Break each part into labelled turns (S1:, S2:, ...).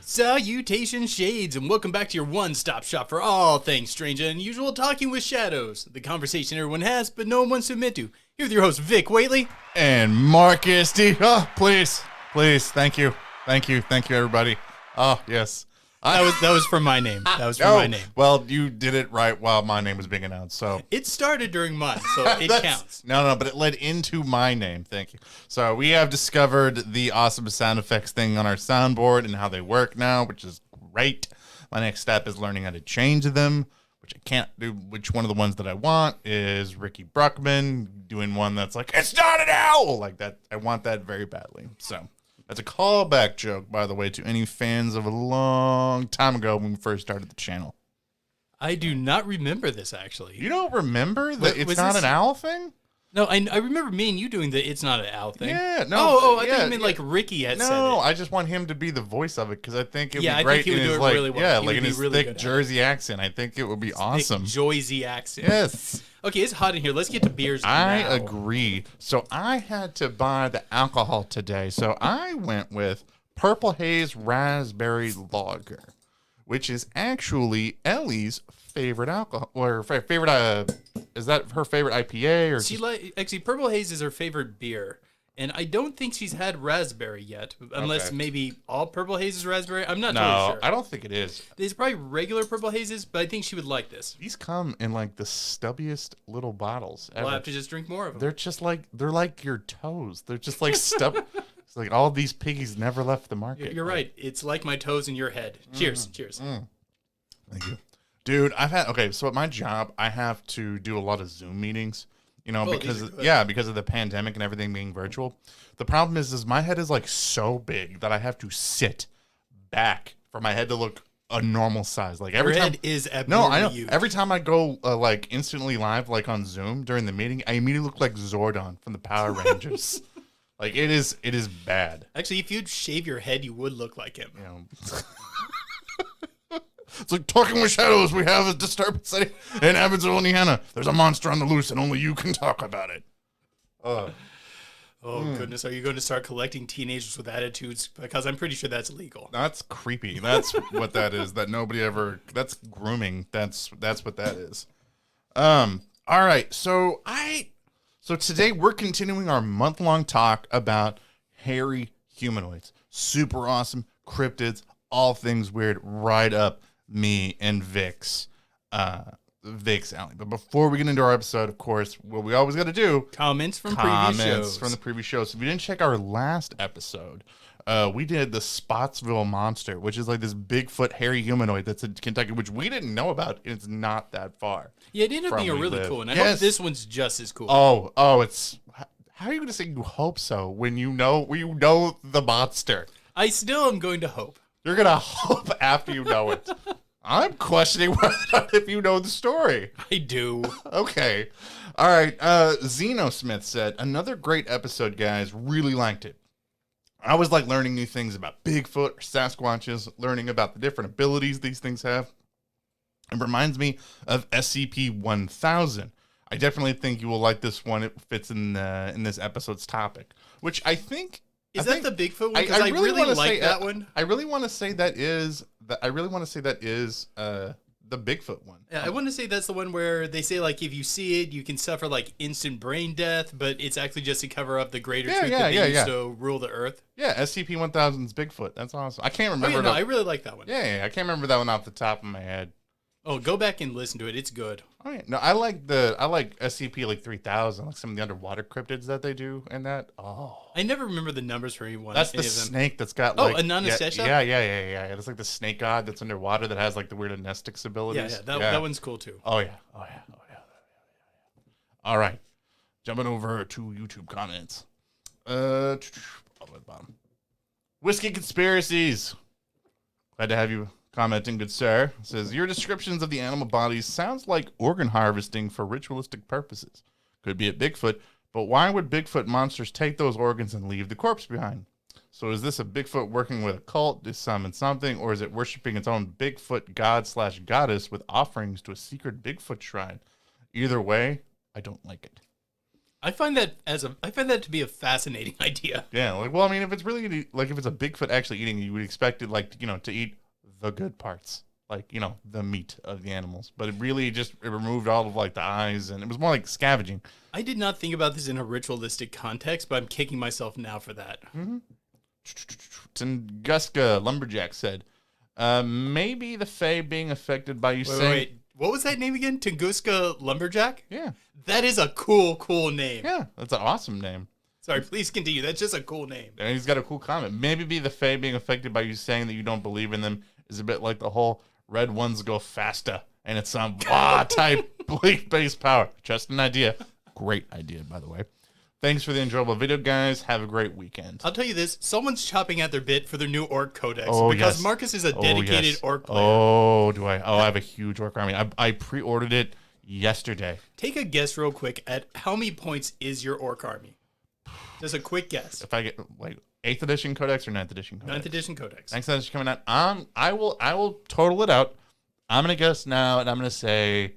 S1: Salutations, Shades, and welcome back to your one-stop shop for all things strange and unusual, Talking with Shadows, the conversation everyone has but no one wants to admit to. Here with your host, Vic Whately.
S2: And Marcus D. Oh, please, thank you, everybody. Oh, yes.
S1: That was for my name. That was for my name.
S2: Well, you did it right while my name was being announced, so.
S1: It started during mine, so it counts.
S2: No, but it led into my name. Thank you. So we have discovered the awesome sound effects thing on our soundboard and how they work now, which is great. My next step is learning how to change them, which I can't do. Which one of the ones that I want is Ricky Bruckman doing one that's like, it's not an owl! Like that. I want that very badly. So. That's a callback joke, by the way, to any fans of a long time ago when we first started the channel.
S1: I do not remember this, actually.
S2: You don't remember that it's not an owl thing?
S1: No, I remember me and you doing the it's not an owl thing.
S2: Yeah, no.
S1: I thought you meant like Ricky had said it.
S2: No, I just want him to be the voice of it because I think it would be
S1: I
S2: great
S1: think he would
S2: in
S1: do
S2: his
S1: it really well.
S2: Yeah,
S1: He
S2: like
S1: would
S2: in
S1: be
S2: his
S1: really
S2: thick
S1: good at
S2: Jersey accent. I think it would be awesome.
S1: Thick, Joyzy accent.
S2: Yes.
S1: Okay, it's hot in here. Let's get to beers
S2: I
S1: now.
S2: agree. So I had to buy the alcohol today. So I went with Purple Haze Raspberry Lager, which is actually Ellie's favorite alcohol, or favorite. Is that her favorite IPA? Or
S1: actually, Purple Haze is her favorite beer, and I don't think she's had raspberry yet, unless maybe all Purple Haze is raspberry. I'm not totally sure.
S2: I don't think it is.
S1: There's probably regular Purple Hazes, but I think she would like this.
S2: These come in like the stubbiest little bottles ever.
S1: We'll have to just drink more of them.
S2: They're like your toes. They're just like stub. It's like all these piggies never left the market.
S1: You're right. It's like my toes in your head. Cheers. Cheers.
S2: Thank you. Dude, so at my job, I have to do a lot of Zoom meetings, because of the pandemic and everything being virtual. The problem is my head is like so big that I have to sit back for my head to look a normal size. Like
S1: your head is abnormally huge.
S2: Every time I go like instantly live, like on Zoom during the meeting, I immediately look like Zordon from the Power Rangers. Like it is bad.
S1: Actually, if you'd shave your head, you would look like him.
S2: It's like Talking with Shadows. We have a disturbance in Evansville, Indiana. There's a monster on the loose, and only you can talk about it.
S1: Goodness, are you going to start collecting teenagers with attitudes? Because I'm pretty sure that's illegal.
S2: That's creepy. That's what that is. That's grooming. That's what that is. All right. So today we're continuing our month-long talk about hairy humanoids. Super awesome cryptids, all things weird, right up me and Vic's alley. But before we get into our episode, of course, what we always got to do,
S1: comments from the
S2: previous shows. So if you didn't check our last episode, we did the Spotsville Monster, which is like this Bigfoot hairy humanoid that's in Kentucky, which we didn't know about. It's not that far.
S1: Yeah, it ended up being really cool, and I hope this one's just as cool.
S2: It's. How are you going to say you hope so when you know the monster?
S1: I still am going to hope.
S2: You're going to hope after you know it. I'm questioning whether or not if you know the story.
S1: I do.
S2: Okay. All right. Zeno Smith said, another great episode, guys. Really liked it. I always like learning new things about Bigfoot or Sasquatches, learning about the different abilities these things have. It reminds me of SCP-1000. I definitely think you will like this one. It fits in this episode's topic, which I think...
S1: Is that the Bigfoot one? Because I really like that one.
S2: I really want to say that is the Bigfoot one.
S1: Yeah, I want to say that's the one where they say like if you see it, you can suffer like instant brain death, but it's actually just to cover up the greater truth that they used to rule the earth.
S2: Yeah, SCP-1000's Bigfoot. That's awesome. I can't remember.
S1: I really like that one.
S2: Yeah, I can't remember that one off the top of my head.
S1: Oh, go back and listen to it. It's good.
S2: Oh yeah, no, I like SCP like 3000, like some of the underwater cryptids that they do and that. Oh,
S1: I never remember the numbers for anyone.
S2: That's the snake that's got like
S1: Ananasesha?
S2: Yeah. It's like the snake god that's underwater that has like the weird amnestics abilities.
S1: Yeah, that one's cool too.
S2: Oh yeah. All right, jumping over to YouTube comments. All the way at the bottom. Whiskey conspiracies. Glad to have you Commenting, good sir, says, your descriptions of the animal bodies sounds like organ harvesting for ritualistic purposes. Could be a Bigfoot, but why would Bigfoot monsters take those organs and leave the corpse behind? So is this a Bigfoot working with a cult to summon something, or is it worshiping its own Bigfoot god/goddess with offerings to a secret Bigfoot shrine? Either way, I don't like it.
S1: I find that to be a fascinating idea.
S2: Yeah, like, well, I mean, if it's really like if it's a Bigfoot actually eating, you would expect it, like, you know, to eat the good parts, like, you know, the meat of the animals. But it really just it removed all of like the eyes, and it was more like scavenging.
S1: I did not think about this in a ritualistic context, but I'm kicking myself now for that.
S2: Mm-hmm. Tunguska Lumberjack said, maybe the Fae being affected by you saying...
S1: Wait. What was that name again? Tunguska Lumberjack?
S2: Yeah.
S1: That is a cool name.
S2: Yeah, that's an awesome name.
S1: Sorry, please continue. That's just a cool name.
S2: And he's got a cool comment. Maybe be the Fae being affected by you saying that you don't believe in them is a bit like the whole red ones go faster, and it's some type belief-based power. Just an idea. Great idea, by the way. Thanks for the enjoyable video, guys. Have a great weekend.
S1: I'll tell you this. Someone's chopping at their bit for their new orc codex.
S2: Oh,
S1: because
S2: yes.
S1: Marcus is a dedicated orc player.
S2: Oh, do I? Oh, I have a huge orc army. I pre-ordered it yesterday.
S1: Take a guess real quick at how many points is your orc army? Just a quick guess.
S2: If I get, like, 8th edition codex or 9th edition codex?
S1: 9th edition codex.
S2: 9th edition coming out. I will total it out. I'm going to guess now, and I'm going to say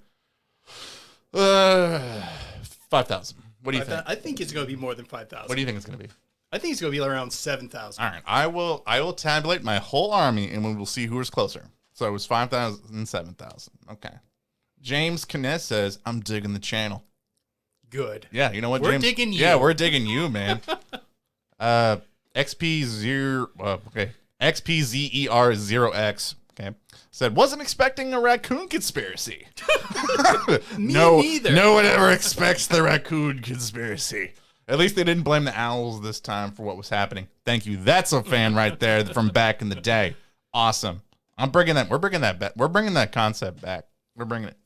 S2: 5,000. What do you think?
S1: I think it's going to be more than 5,000.
S2: What do you think it's going to be?
S1: I think it's going to be around 7,000.
S2: All right. I will tabulate my whole army, and we will see who is closer. So it was 5,000 and 7,000. Okay. James Kness says, I'm digging the channel.
S1: Good.
S2: Yeah, you know what,
S1: We're
S2: James?
S1: digging you.
S2: Yeah, we're digging you, man. XPZER0X, okay, said, wasn't expecting a raccoon conspiracy.
S1: Me neither.
S2: No one ever expects the raccoon conspiracy. At least they didn't blame the owls this time for what was happening. Thank you. That's a fan right there from back in the day. Awesome. We're bringing that concept back. We're bringing it.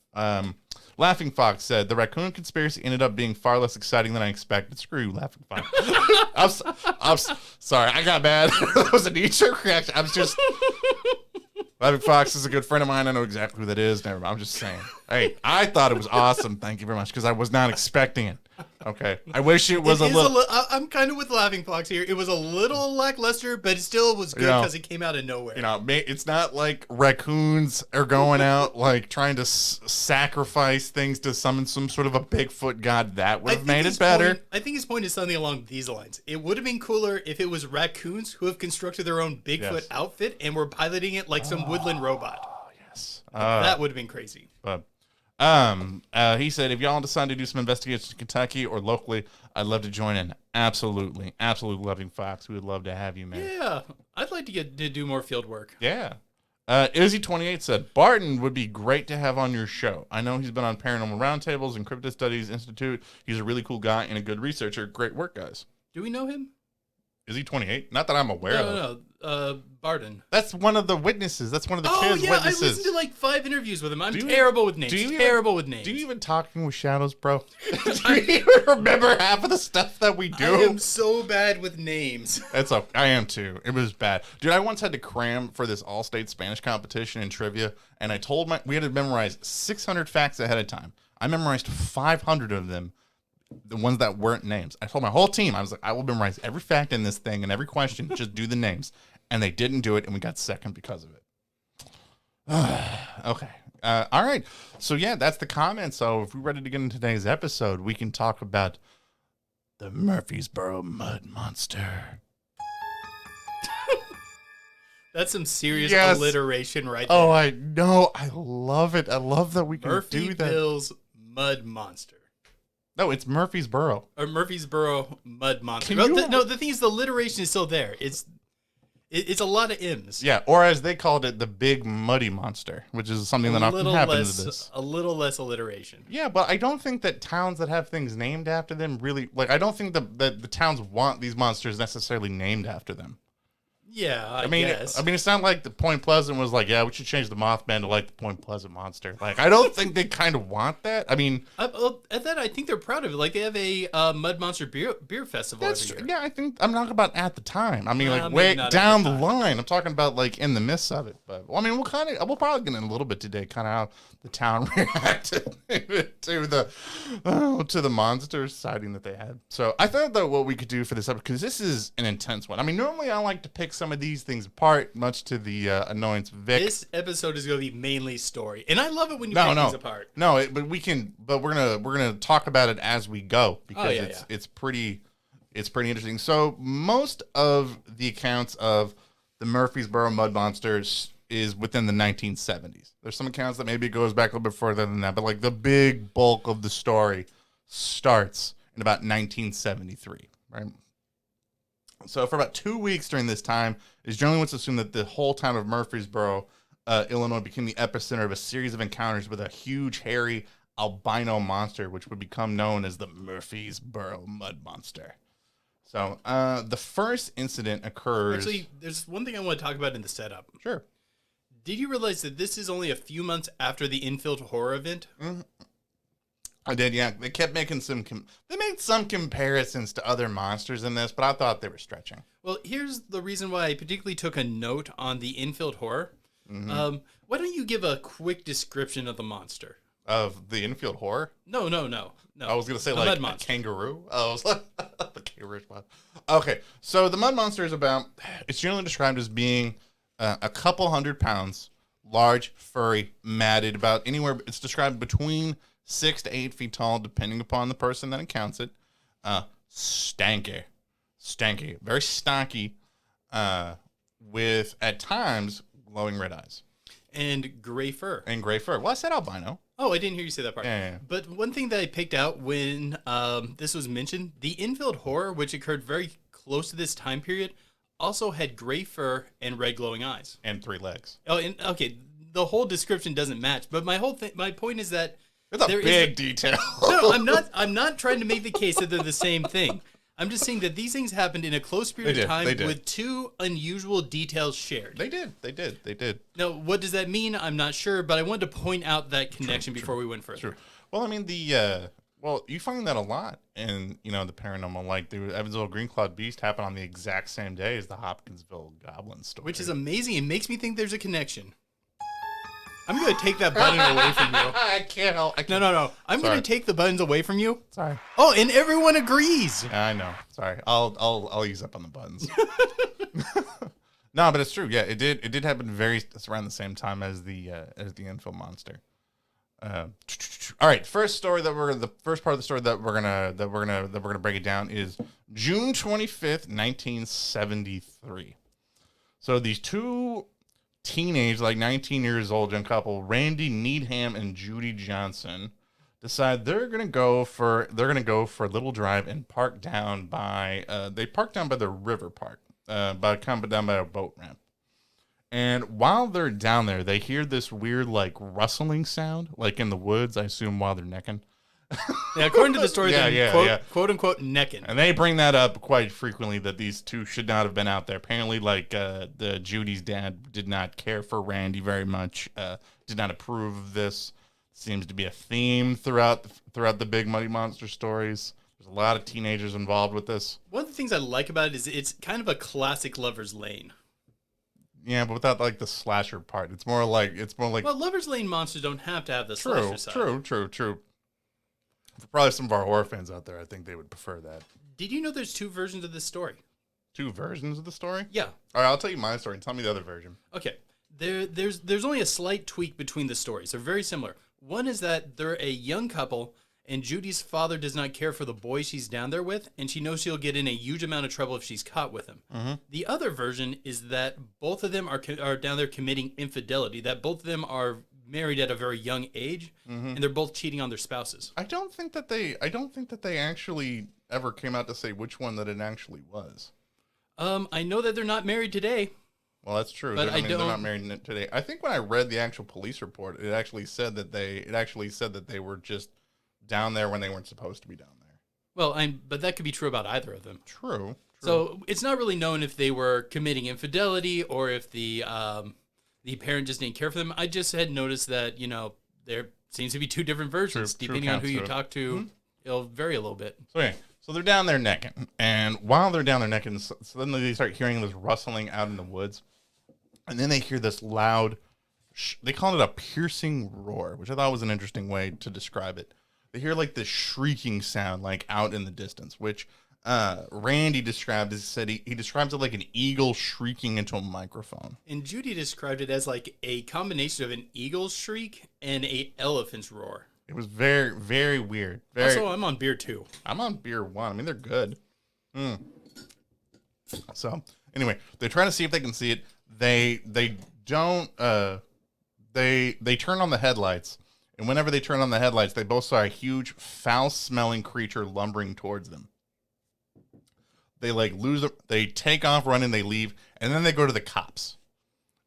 S2: Laughing Fox said, the raccoon conspiracy ended up being far less exciting than I expected. Screw you, Laughing Fox. I'm sorry. I got mad. That was a knee-jerk reaction. Laughing Fox is a good friend of mine. I know exactly who that is. Never mind. I'm just saying. Hey, I thought it was awesome. Thank you very much, because I was not expecting it. Okay. I wish it was a little...
S1: I'm kind of with Laughing Fox here. It was a little lackluster, but it still was good because it came out of nowhere.
S2: You know, it's not like raccoons are going out like trying to sacrifice things to summon some sort of a Bigfoot god. That would have made it better.
S1: I think his point is something along these lines. It would have been cooler if it was raccoons who have constructed their own Bigfoot outfit and were piloting it like some woodland robot.
S2: Oh, yes.
S1: That would have been crazy.
S2: But he said, if y'all decide to do some investigations in Kentucky or locally, I'd love to join in. Absolutely. Absolutely, Loving Fox. We would love to have you, man.
S1: Yeah. I'd like to do more field work.
S2: Yeah. Izzy28 said, Barton would be great to have on your show. I know he's been on Paranormal Roundtables and Cryptid Studies Institute. He's a really cool guy and a good researcher. Great work, guys.
S1: Do we know him?
S2: Is he 28? Not that I'm aware of.
S1: No. Barton.
S2: That's one of the witnesses. That's one of the kids' witnesses.
S1: I listened to like 5 interviews with him. I'm terrible with names. Do you
S2: even Talking with Shadows, bro? Do you even remember half of the stuff that we do?
S1: I am so bad with names.
S2: I am too. It was bad. Dude, I once had to cram for this all-state Spanish competition in trivia, and we had to memorize 600 facts ahead of time. I memorized 500 of them. The ones that weren't names. I told my whole team, I was like, I will memorize every fact in this thing and every question, just do the names. And they didn't do it, and we got second because of it. Okay. All right. So, yeah, that's the comment. So, if we're ready to get into today's episode, we can talk about the Murphysboro Mud Monster.
S1: That's some serious alliteration right there.
S2: Oh, I know. I love it. I love that we can do that.
S1: Murphyville's Mud Monster.
S2: No, it's Murphysboro.
S1: Or Murphysboro Mud Monster. The thing is, the alliteration is still there. It's a lot of M's.
S2: Yeah, or as they called it, the Big Muddy Monster, which is something that often happens to this.
S1: A little less alliteration.
S2: Yeah, but I don't think that towns that have things named after them really... Like, I don't think that the towns want these monsters necessarily named after them.
S1: Yeah, I
S2: mean,
S1: guess.
S2: It's not like the Point Pleasant was like, yeah, we should change the Mothman to like the Point Pleasant monster. Like, I don't think they kind of want that. I mean,
S1: At that, I think they're proud of it. Like, they have a Mud Monster beer festival every year.
S2: yeah, I think I'm not about at the time. I mean, like
S1: maybe
S2: way
S1: not at
S2: down
S1: the
S2: the
S1: time.
S2: line. I'm talking about like in the midst of it. But well, I mean, we'll probably get in a little bit today, kind of how the town reacted to the monster sighting that they had. So I thought that what we could do for this episode, because this is an intense one. I mean, normally I like to pick some of these things apart, much to the annoyance of Vic.
S1: This episode is going to be mainly story, and I love it when you pick things apart.
S2: No, but we're gonna talk about it as we go because it's pretty interesting. So most of the accounts of the Murphysboro Mud Monsters is within the 1970s. There's some accounts that maybe it goes back a little bit further than that, but like the big bulk of the story starts in about 1973, right? So for about 2 weeks during this time, it's generally what's assumed that the whole town of Murphysboro, Illinois, became the epicenter of a series of encounters with a huge, hairy albino monster, which would become known as the Murphysboro Mud Monster. So the first incident occurs...
S1: Actually, there's one thing I want to talk about in the setup.
S2: Sure.
S1: Did you realize that this is only a few months after the infield horror event?
S2: Mm-hmm. I did, yeah. They kept making they made some comparisons to other monsters in this, but I thought they were stretching.
S1: Well, here's the reason why I particularly took a note on the infield horror.
S2: Mm-hmm.
S1: Why don't you give a quick description of the monster?
S2: Of the infield horror?
S1: No.
S2: I was going to say
S1: the
S2: like
S1: mud
S2: a
S1: monster.
S2: kangaroo. Oh, I was like, the kangaroo spot. Okay, so the mud monster is it's generally described as being a couple 100 pounds, large, furry, matted, it's described between 6 to 8 feet tall, depending upon the person that encounters it. Stanky, very stocky, with at times glowing red eyes
S1: And gray fur.
S2: Well, I said albino.
S1: Oh, I didn't hear you say that part.
S2: Yeah.
S1: But one thing that I picked out when this was mentioned, the infield horror, which occurred very close to this time period, also had gray fur and red glowing eyes.
S2: And 3 legs.
S1: Oh, and okay, the whole description doesn't match, but my point is that
S2: It's a big detail.
S1: No, I'm not trying to make the case that they're the same thing. I'm just saying that these things happened in a close period of time with 2 unusual details shared.
S2: They did.
S1: Now, what does that mean? I'm not sure, but I wanted to point out that connection before we went further.
S2: True. Well, I mean, you find that a lot in, the paranormal. Like, the Evansville Green Cloud Beast happened on the exact same day as the Hopkinsville Goblin story.
S1: Which is amazing. It makes me think there's a connection. I'm going to take that button away from you.
S2: I can't help.
S1: No. I'm going to take the buttons away from you.
S2: Sorry.
S1: Oh, and everyone agrees.
S2: Yeah, I know. Sorry. I'll use up on the buttons. No, but it's true. Yeah, it did happen around the same time as the infill monster. All right. First part of the story that we're gonna break it down is June 25th, 1973. So these 2 teenage, like 19 years old young couple, Randy Needham and Judy Johnson, decide they're gonna go for a little drive and park down by the river park, down by a boat ramp. And while they're down there, they hear this weird like rustling sound, like in the woods. I assume while they're necking.
S1: Yeah, according to the story, quote unquote necking.
S2: And they bring that up quite frequently, that these 2 should not have been out there. Apparently, like the Judy's dad did not care for Randy very much, did not approve of this. Seems to be a theme throughout the Big Muddy Monster stories. There's a lot of teenagers involved with this.
S1: One of the things I like about it is it's kind of a classic Lover's Lane.
S2: Yeah, but without like the slasher part. It's more like
S1: Well, Lover's Lane monsters don't have to have the slasher side.
S2: True. For probably some of our horror fans out there, I think they would prefer that.
S1: Did you know there's 2 versions of this story?
S2: 2 versions of the story?
S1: Yeah.
S2: All right, I'll tell you my story and tell me the other version.
S1: Okay. There's only a slight tweak between the stories. They're very similar. One is that they're a young couple, and Judy's father does not care for the boy she's down there with, and she knows she'll get in a huge amount of trouble if she's caught with him.
S2: Mm-hmm.
S1: The other version is that both of them are down there committing infidelity, that both of them are married at a very young age, and they're both cheating on their spouses.
S2: I don't think that they actually ever came out to say which one that it actually was.
S1: I know that they're not married today.
S2: Well, that's true.
S1: But
S2: they're not married today. I think when I read the actual police report, it actually said that they were just down there when they weren't supposed to be down there.
S1: Well, but that could be true about either of them.
S2: True.
S1: So it's not really known if they were committing infidelity or if the parent just didn't care for them. I just had noticed that, there seems to be two different versions. Depending on who you talk to, it'll vary a little bit.
S2: So they're down there necking. And while they're down there necking, suddenly they start hearing this rustling out in the woods. And then they hear this loud, they call it a piercing roar, which I thought was an interesting way to describe it. They hear like this shrieking sound like out in the distance, which Randy described as he describes it like an eagle shrieking into a microphone.
S1: And Judy described it as like a combination of an eagle's shriek and a elephant's roar.
S2: It was very, very weird.
S1: Also, I'm on beer 2.
S2: I'm on beer 1. I mean, they're good. So anyway, they try to see if they can see it. They don't. They turn on the headlights, and whenever they turn on the headlights, they both saw a huge, foul-smelling creature lumbering towards them. They they take off running, they leave, and then they go to the cops.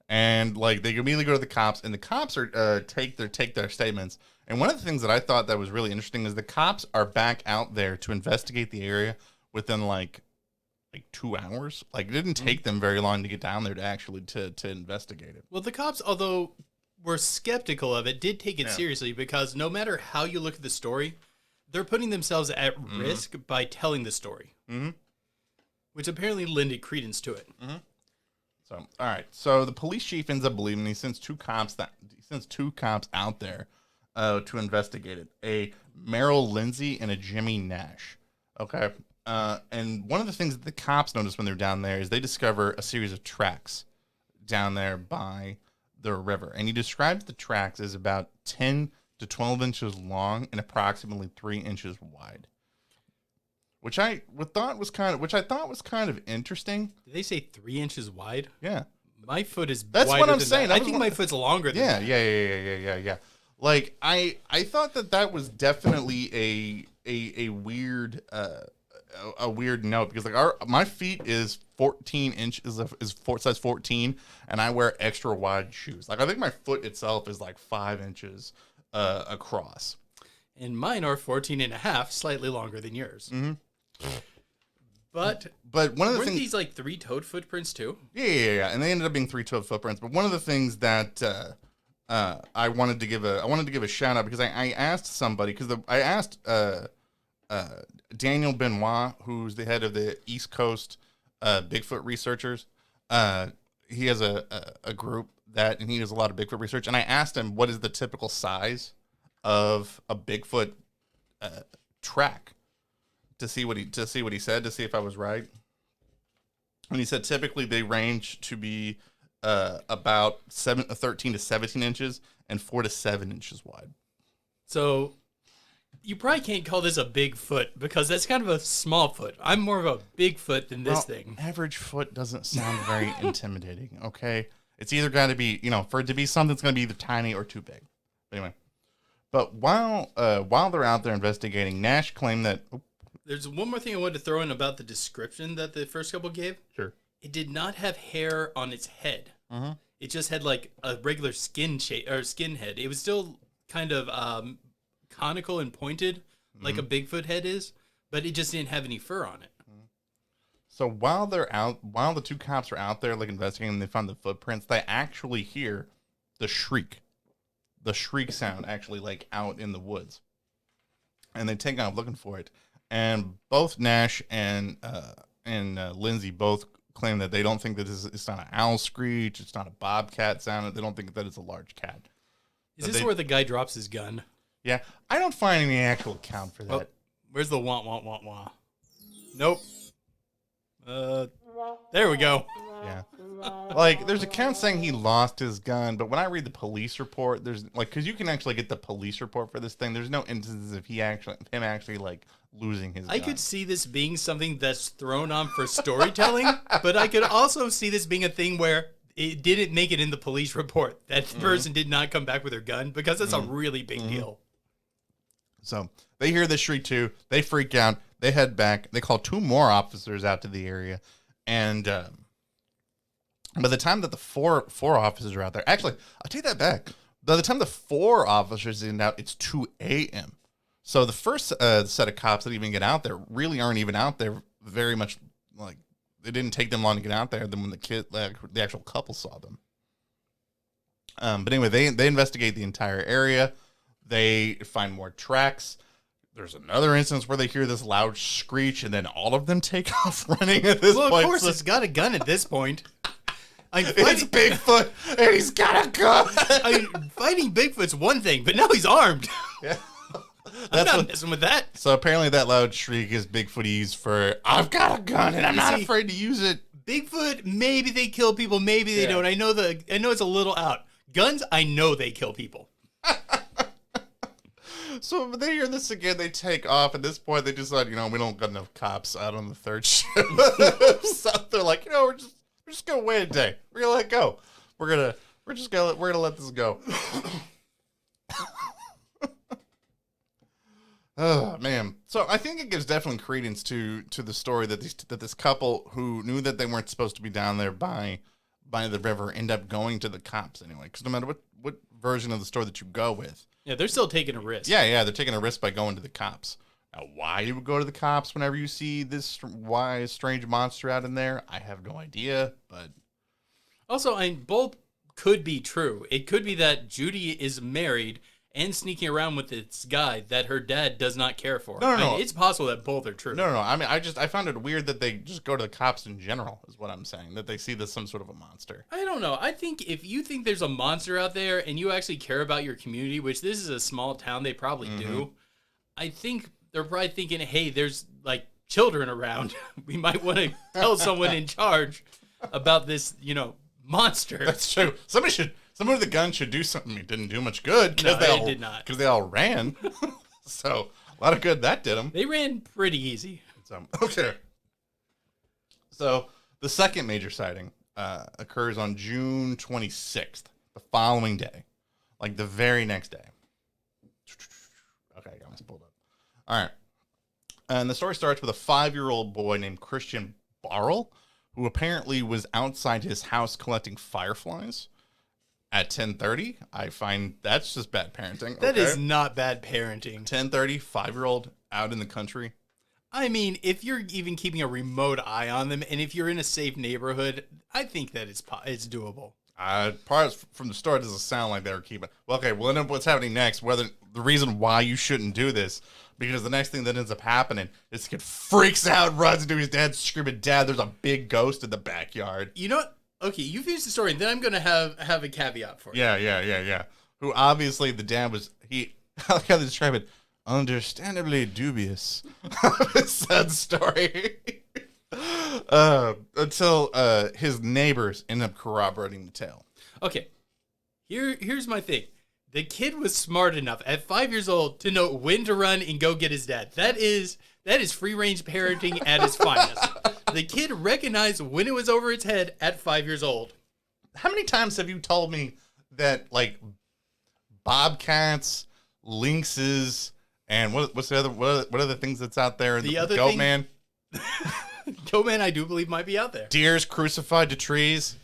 S2: And they immediately go to the cops, and the cops are take their statements. And one of the things that I thought that was really interesting is the cops are back out there to investigate the area within like 2 hours. It didn't take them very long to get down there to actually to investigate it.
S1: Well, the cops, although were skeptical of it, did take it seriously, because no matter how you look at the story, they're putting themselves at risk by telling the story. Which apparently lended credence to it.
S2: So, all right. So the police chief ends up believing he sends two cops out there to investigate it. A Merrill Lindsay and a Jimmy Nash. Okay. And one of the things that the cops notice when they're down there is they discover a series of tracks down there by the river. And he describes the tracks as about 10 to 12 inches long and approximately 3 inches wide. Which I thought was kind of interesting.
S1: Did they say 3 inches wide?
S2: Yeah.
S1: My foot is
S2: That's
S1: wider
S2: what I'm
S1: than
S2: saying.
S1: That. I think my foot's longer than that.
S2: Yeah. I thought that was definitely a weird weird note, because my feet is 14 inches size 14, and I wear extra wide shoes. I think my foot itself is 5 inches across.
S1: And mine are 14 and a half, slightly longer than yours. But
S2: one of the
S1: weren't
S2: things,
S1: these 3-toed footprints too?
S2: Yeah, and they ended up being 3-toed footprints. But one of the things that I wanted to give a shout out, because I asked somebody, because I asked Daniel Benoit, who's the head of the East Coast Bigfoot researchers. He has a group and he does a lot of Bigfoot research, and I asked him what is the typical size of a Bigfoot track, to see what he said, to see if I was right. And he said typically they range to be about 13 to 17 inches and 4 to 7 inches wide.
S1: So you probably can't call this a big foot, because that's kind of a small foot. I'm more of a big foot than this thing.
S2: Average foot doesn't sound very intimidating, okay? It's either got to be, for it to be something that's going to be either tiny or too big. But anyway. But while they're out there investigating, Nash claimed that...
S1: There's one more thing I wanted to throw in about the description that the first couple gave.
S2: Sure.
S1: It did not have hair on its head. It just had a regular skin head. It was still kind of conical and pointed, like a Bigfoot head is, but it just didn't have any fur on it.
S2: So while the two cops are out there investigating, and they found the footprints, they actually hear the shriek sound actually out in the woods, and they take off looking for it. And both Nash and Lindsay both claim that they don't think that it's not an owl screech, it's not a bobcat sound. They don't think that it's a large cat.
S1: Is this where the guy drops his gun?
S2: Yeah, I don't find any actual account for that.
S1: Oh, where's the wah wah wah wah? Nope. There we go.
S2: Yeah. There's accounts saying he lost his gun, but when I read the police report, there's because you can actually get the police report for this thing. There's no instances of him actually losing his gun.
S1: I could see this being something that's thrown on for storytelling, but I could also see this being a thing where it didn't make it in the police report. That person did not come back with their gun, because that's a really big deal.
S2: So they hear the shriek too. They freak out. They head back. They call 2 more officers out to the area. And by the time that the four officers are out there, actually, I'll take that back. By the time the 4 officers get out, it's 2 a.m. So the first set of cops that even get out there really aren't even out there very much it didn't take them long to get out there than when the actual couple saw them. But anyway, they investigate the entire area. They find more tracks. There's another instance where they hear this loud screech, and then all of them take off running at this point.
S1: Well, of course, it's got a gun at this point.
S2: It's Bigfoot, and he's got a gun.
S1: Fighting Bigfoot's one thing, but now he's armed.
S2: Yeah.
S1: I'm not messing with that.
S2: So apparently that loud shriek is Bigfoot used for, I've got a gun, and I'm not afraid to use it.
S1: Bigfoot, maybe they kill people, maybe they don't. I know it's a little out. Guns, I know they kill people.
S2: So when they hear this again, they take off. At this point, they decide, we don't got enough cops out on the third shift. So they're like, we're just gonna wait a day. We're gonna let go. We're gonna let this go. Oh man. So I think it gives definitely credence to the story that this couple who knew that they weren't supposed to be down there by the river end up going to the cops anyway. Because no matter what version of the story that you go with.
S1: Yeah, they're still taking a risk.
S2: Yeah, they're taking a risk by going to the cops. Now, why you would go to the cops whenever you see this strange monster out in there, I have no idea, but...
S1: Also, both could be true. It could be that Judy is married and sneaking around with this guy that her dad does not care for.
S2: No.
S1: It's possible that both are true.
S2: No. I mean, I found it weird that they just go to the cops in general, is what I'm saying. That they see this some sort of a monster.
S1: I don't know. I think if you think there's a monster out there and you actually care about your community, which this is a small town, they probably do. I think they're probably thinking, hey, there's like children around. We might want to tell someone in charge about this, monster.
S2: That's true. Somebody with a gun should do something. It didn't do much good.
S1: No, they did not.
S2: Because they all ran. So, a lot of good that did them.
S1: They ran pretty easy.
S2: Okay. So, the second major sighting occurs on June 26th, the following day. Like the very next day. Okay, I got this pulled up. All right. And the story starts with a 5-year-old boy named Christian Barrel, who apparently was outside his house collecting fireflies at 10:30. I find that's just bad parenting.
S1: That is not bad parenting.
S2: 10:30, 5-year-old out in the country.
S1: I mean, if you're even keeping a remote eye on them, and if you're in a safe neighborhood, I think that it's doable.
S2: Parts from the start doesn't sound like they were keeping. Well, okay, we'll end up what's happening next. Whether the reason why you shouldn't do this, because the next thing that ends up happening is this kid freaks out, runs into his dad, screaming, "Dad, there's a big ghost in the backyard."
S1: You know what? Okay, you finish the story, and then I'm going to have a caveat for you.
S2: Yeah. Who obviously the dad was, I like how they describe it, understandably dubious of his son's story. Until his neighbors end up corroborating the tale.
S1: Okay, here's my thing. The kid was smart enough at 5 years old to know when to run and go get his dad. That is free-range parenting at its finest. The kid recognized when it was over its head at 5 years old.
S2: How many times have you told me that, like, bobcats, lynxes, and what's the other what are the things that's out there?
S1: The other
S2: goat
S1: thing,
S2: man.
S1: Goat man, I do believe might be out there.
S2: Deers crucified to trees.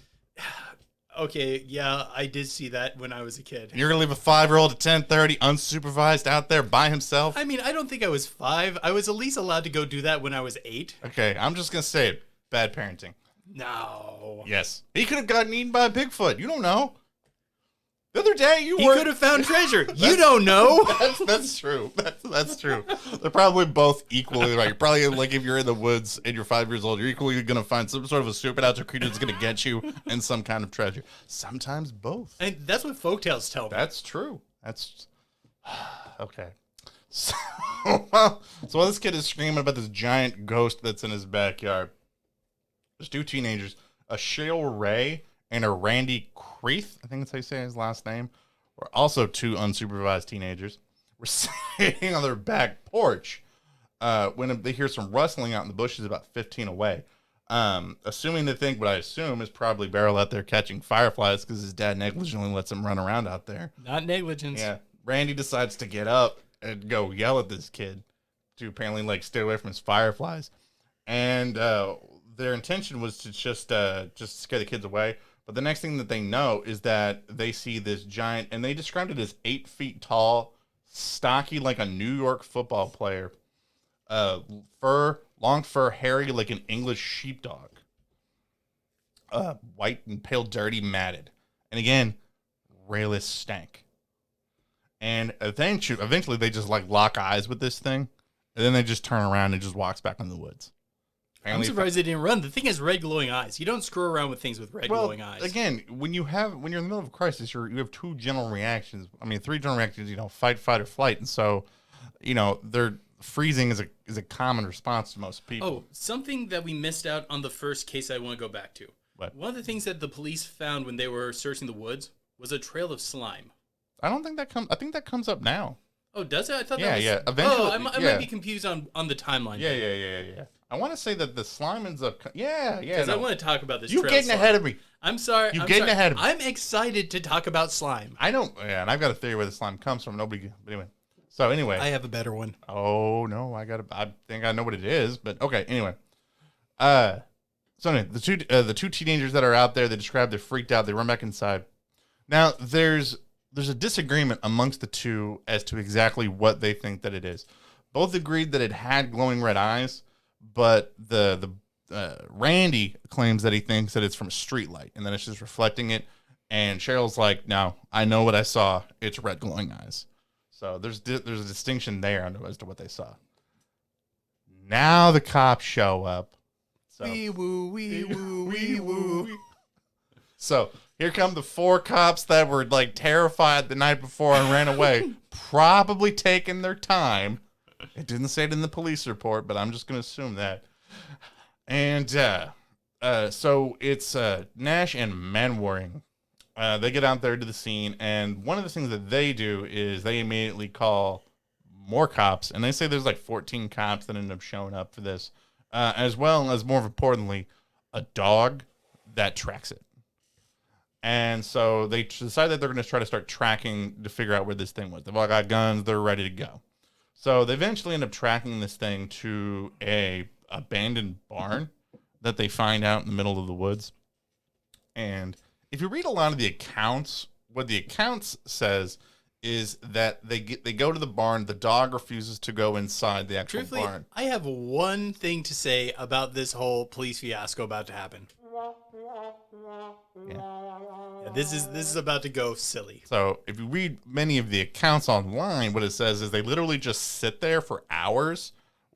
S1: Okay, yeah, I did see that when I was a kid.
S2: You're gonna leave a 5-year-old at 10:30 unsupervised out there by himself?
S1: I mean, I don't think I was 5. I was at least allowed to go do that when I was 8.
S2: Okay, I'm just gonna say it. Bad parenting.
S1: No.
S2: Yes. He could have gotten eaten by a Bigfoot. You don't know. The other day
S1: he could have found treasure. You don't know.
S2: That's true. That's true. They're probably both equally right. You're probably like, if you're in the woods and you're 5 years old, you're equally going to find some sort of a supernatural creature that's going to get you and some kind of treasure. Sometimes both.
S1: And that's what folktales tell me.
S2: That's true. That's okay. So while this kid is screaming about this giant ghost that's in his backyard, there's 2 teenagers, a Shale Ray and a Randy Creeth, I think that's how you say his last name, were also 2 unsupervised teenagers, were sitting on their back porch when they hear some rustling out in the bushes about 15 away. Assuming they think what I assume is probably Beryl out there catching fireflies because his dad negligently lets him run around out there.
S1: Not negligence.
S2: Yeah. Randy decides to get up and go yell at this kid to apparently like stay away from his fireflies. And their intention was to just scare the kids away. But the next thing that they know is that they see this giant, and they described it as 8 feet tall, stocky like a New York football player, long fur, hairy like an English sheepdog. white and pale, dirty, matted. And again, rayless stank. And eventually they just like lock eyes with this thing, and then they just turn around and just walks back in the woods.
S1: I'm surprised they didn't run. The thing has red glowing eyes. You don't screw around with things with red glowing eyes.
S2: Again, when you're in the middle of a crisis, you have two general reactions. I mean, three general reactions. Fight, fight, or flight. And so, they're freezing is a common response to most people.
S1: Oh, something that we missed out on the first case I want to go back to.
S2: What?
S1: One of the things that the police found when they were searching the woods was a trail of slime.
S2: I don't think that comes. I think that comes up now.
S1: Oh, does it? I thought
S2: that was...
S1: Yeah.
S2: Eventually,
S1: I might be confused on the timeline.
S2: Yeah. I want to say that the slime ends up... Yeah.
S1: Because I want to talk about this
S2: trail. You're getting ahead of me.
S1: I'm sorry.
S2: You're getting ahead of me.
S1: I'm excited to talk about slime.
S2: I don't... Yeah, and I've got a theory where the slime comes from. Nobody... But anyway. So anyway.
S1: I have a better one.
S2: Oh, no. I think I know what it is. But okay, anyway. So anyway, the two teenagers that are out there, they describe they're freaked out. They run back inside. Now, there's a disagreement amongst the two as to exactly what they think that it is. Both agreed that it had glowing red eyes, but the Randy claims that he thinks that it's from a street light and then it's just reflecting it. And Cheryl's like, no, I know what I saw. It's red glowing eyes. So there's a distinction there as to what they saw. Now the cops show up. So,
S1: wee woo, wee woo, wee woo.
S2: So here come the four cops that were like terrified the night before and ran away, probably taking their time. It didn't say it in the police report, but I'm just going to assume that. And so it's Nash and Manwaring. They get out there to the scene, and one of the things that they do is they immediately call more cops, and they say there's like 14 cops that end up showing up for this, as well as, more importantly, a dog that tracks it. And so they decide that they're going to try to start tracking to figure out where this thing was. They've all got guns. They're ready to go. So they eventually end up tracking this thing to a abandoned barn that they find out in the middle of the woods. And if you read a lot of the accounts, what the accounts says is that they go to the barn. The dog refuses to go inside the actual barn.
S1: I have one thing to say about this whole police fiasco about to happen. Yeah, this is about to go silly.
S2: So if you read many of the accounts online, what it says is they literally just sit there for hours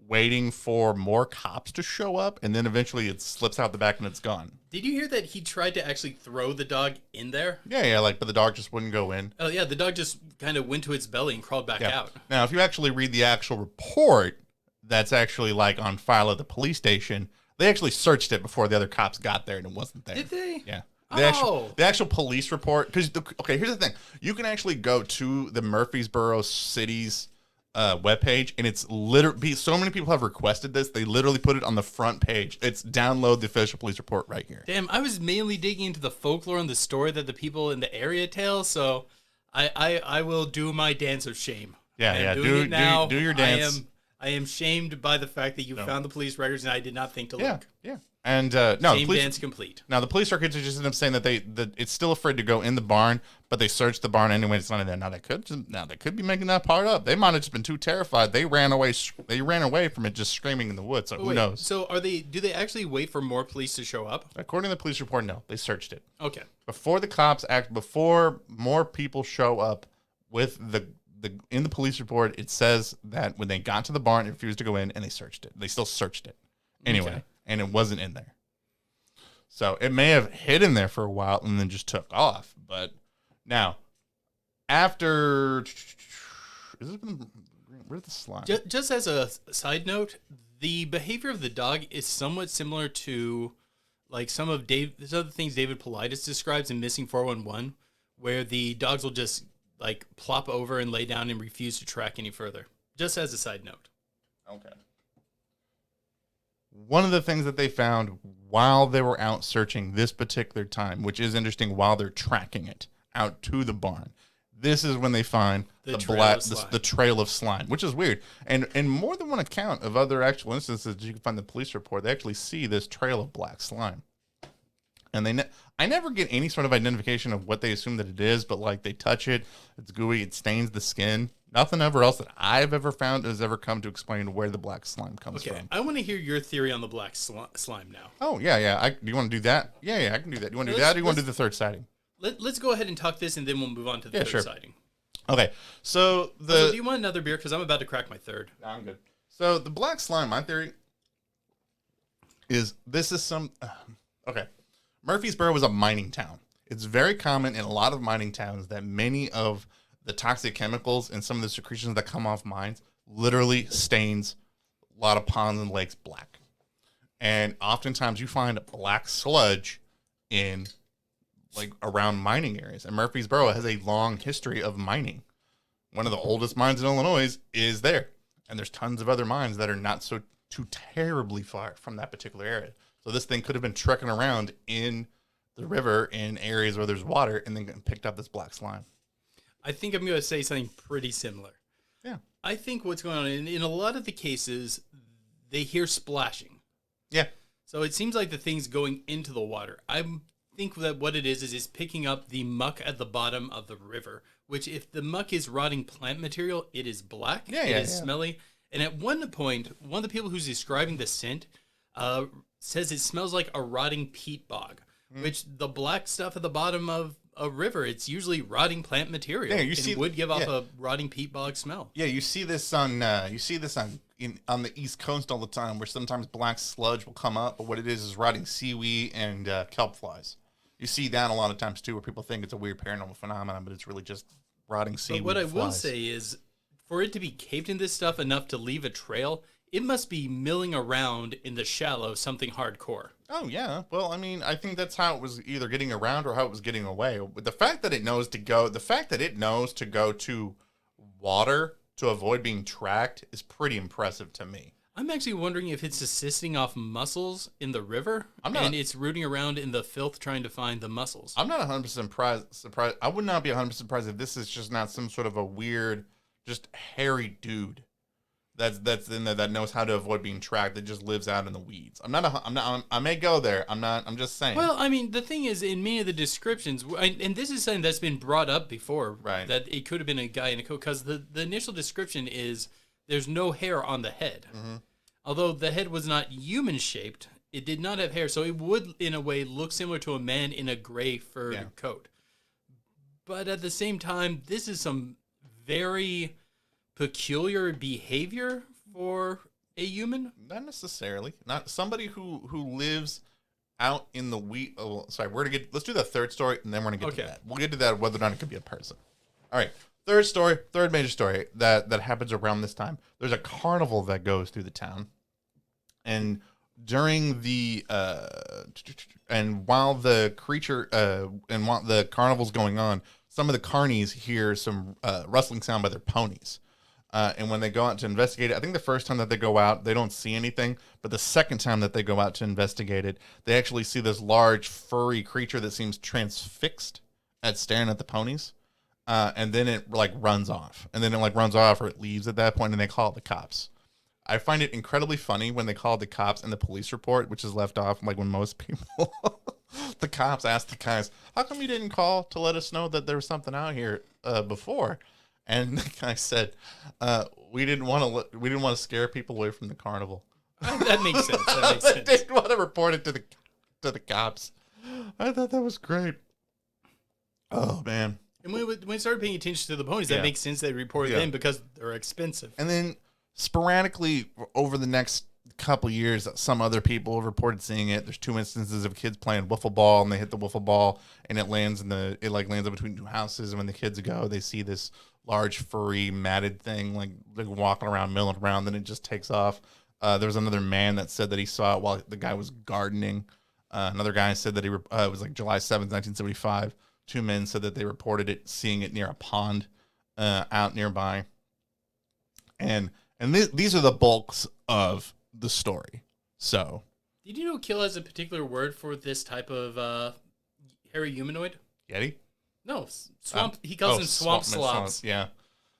S2: waiting for more cops to show up, and then eventually it slips out the back and it's gone.
S1: Did you hear that he tried to actually throw the dog in there?
S2: Yeah, but the dog just wouldn't go in.
S1: Oh yeah, the dog just kind of went to its belly and crawled back out.
S2: Now, if you actually read the actual report that's actually like on file at the police station, they actually searched it before the other cops got there and it wasn't there.
S1: Did they?
S2: Yeah. The actual police report, because here's the thing: you can actually go to the Murphysboro city's webpage, and it's literally, so many people have requested this, they literally put it on the front page. It's download the official police report right here.
S1: Damn, I was mainly digging into the folklore and the story that the people in the area tell, so I will do my dance of shame.
S2: Yeah, do your dance.
S1: I am shamed by the fact that you found the police records and I did not think to look.
S2: Yeah. And no,
S1: shame dance complete.
S2: Now the police records just end up saying that it's still afraid to go in the barn, but they searched the barn anyway. It's not in there. Now they could be making that part up. They might have just been too terrified. They ran away. They ran away from it, just screaming in the woods. So who knows?
S1: So do they actually wait for more police to show up?
S2: According to the police report, no. They searched it.
S1: Okay.
S2: Before more people show up with in the police report, it says that when they got to the barn, it refused to go in, and they searched it. They still searched it anyway. Okay. And it wasn't in there. So it may have hidden there for a while and then just took off. But now, after... Where's the slime?
S1: Just as a side note, the behavior of the dog is somewhat similar to like some of the things David Paulides describes in Missing 411, where the dogs will just like plop over and lay down and refuse to track any further. Just as a side note.
S2: Okay. One of the things that they found while they were out searching this particular time, which is interesting, while they're tracking it out to the barn, this is when they find the trail of slime, which is weird. And in more than one account of other actual instances, you can find the police report, they actually see this trail of black slime. And I never get any sort of identification of what they assume that it is, but like they touch it, it's gooey, it stains the skin. Nothing ever else that I've ever found has ever come to explain where the black slime comes from.
S1: I want to hear your theory on the black slime now.
S2: Oh, yeah. Do you want to do that? Yeah, I can do that. Do you want to do that, or do you want to do the third sighting?
S1: Let's go ahead and talk this, and then we'll move on to the third sighting.
S2: Okay, so
S1: do you want another beer? Because I'm about to crack my third.
S2: No, I'm good. So the black slime, my theory is okay. Murphysboro was a mining town. It's very common in a lot of mining towns that many of the toxic chemicals and some of the secretions that come off mines literally stains a lot of ponds and lakes black. And oftentimes you find black sludge in like around mining areas. And Murphysboro has a long history of mining. One of the oldest mines in Illinois is there. And there's tons of other mines that are not so too terribly far from that particular area. So this thing could have been trekking around in the river in areas where there's water and then picked up this black slime.
S1: I think I'm going to say something pretty similar.
S2: Yeah.
S1: I think what's going on in a lot of the cases, they hear splashing.
S2: Yeah.
S1: So it seems like the thing's going into the water. I think that what it is it's picking up the muck at the bottom of the river, which if the muck is rotting plant material, it is black. It is smelly. And at one point, one of the people who's describing the scent says it smells like a rotting peat bog, which the black stuff at the bottom of a river, it's usually rotting plant material. Yeah, it would give off a rotting peat bog smell.
S2: Yeah, you see this on on the East Coast all the time, where sometimes black sludge will come up, but what it is rotting seaweed and kelp flies. You see that a lot of times too, where people think it's a weird paranormal phenomenon, but it's really just rotting seaweed.
S1: But what I will say is, for it to be caved in this stuff enough to leave a trail, it must be milling around in the shallow something hardcore.
S2: Oh, yeah. Well, I mean, I think that's how it was either getting around or how it was getting away. The fact that it knows to go to water to avoid being tracked is pretty impressive to me.
S1: I'm actually wondering if it's assisting off mussels in the river and it's rooting around in the filth trying to find the mussels.
S2: I'm not 100% surprised. I would not be 100% surprised if this is just not some sort of a weird, just hairy dude that's in there that knows how to avoid being tracked, that just lives out in the weeds. I may go there. I'm just saying.
S1: Well, I mean, the thing is, in many of the descriptions, and this is something that's been brought up before,
S2: right?
S1: That it could have been a guy in a coat, because the initial description is there's no hair on the head. Mm-hmm. Although the head was not human-shaped, it did not have hair, so it would, in a way, look similar to a man in a gray furred coat. But at the same time, this is some very peculiar behavior for a human?
S2: Not necessarily. Not somebody who lives out in the wheat. Oh, sorry, let's do the third story, and then we're gonna get to that. We'll get to that whether or not it could be a person. All right, third major story that happens around this time. There's a carnival that goes through the town, and during the while the carnival's going on, some of the carnies hear some rustling sound by their ponies. And when they go out to investigate it, I think the first time that they go out, they don't see anything. But the second time that they go out to investigate it, they actually see this large furry creature that seems transfixed at staring at the ponies. And then it runs off. And then it runs off, or it leaves at that point, and they call the cops. I find it incredibly funny when they call the cops in the police report, which is left off when most people, the cops ask the guys, "How come you didn't call to let us know that there was something out here before?" And the guy said, "We didn't want to scare people away from the carnival."
S1: That makes sense.
S2: They didn't want to report it to the cops. I thought that was great. Oh man!
S1: And when we started paying attention to the ponies, that makes sense. They reported them because they're expensive.
S2: And then sporadically over the next couple years, some other people have reported seeing it. There's 2 instances of kids playing wiffle ball, and they hit the wiffle ball, and it lands lands up between 2 houses. And when the kids go, they see this large furry matted thing walking around, milling around. Then it just takes off. There was another man that said that he saw it while the guy was gardening. Another guy said that it was July 7th, 1975. 2 men said that they reported seeing it near a pond out nearby. And these are the bulks of the story. So,
S1: did you know Kill has a particular word for this type of hairy humanoid?
S2: Yeti?
S1: No, swamp. He calls them swamp slobs.
S2: Yeah,